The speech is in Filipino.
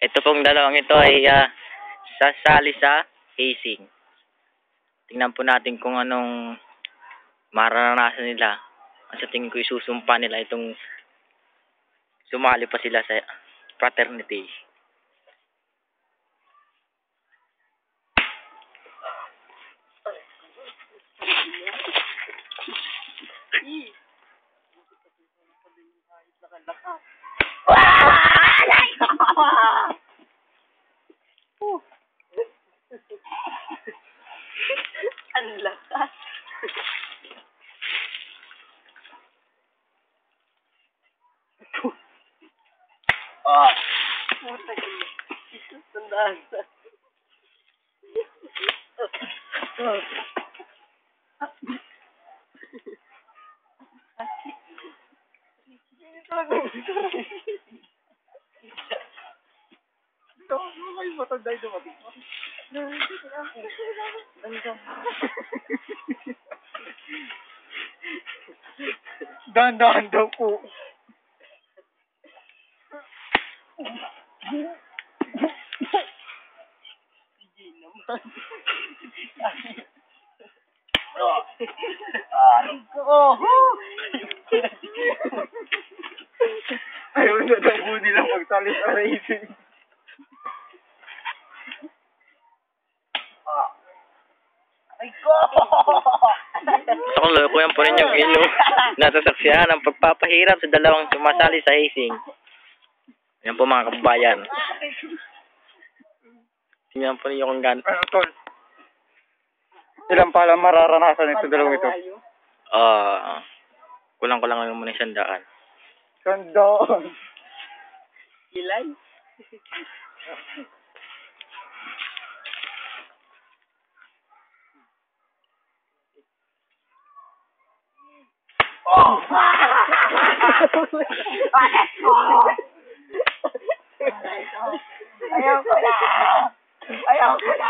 Ito pong dalawang ito ay sasali sa racing. Tingnan po natin kung anong mararanasan nila. Sa tingin ko isusumpa nila itong sumali pa sila sa fraternity. Ang lakas. Puta ka. Tandaan. Ito, ano kayo matagday dumating mo? Dahan-dahan daw po. Sige naman. Ayaw na daw po nila magtali sa racing. Ay ko! So, loko yan po rin yung inyong nasasaksihan ng pagpapahirap sa dalawang sumasali sa racing. Yan po mga kababayan. Tingnan po ninyo kung gan. Ano, tol? Ilan pala mararanasan ito dalawang ito? Kulang-kulang lang muna 100. Kandaan. Ilan? Oh! Ayaw ko na! Ayaw ko na!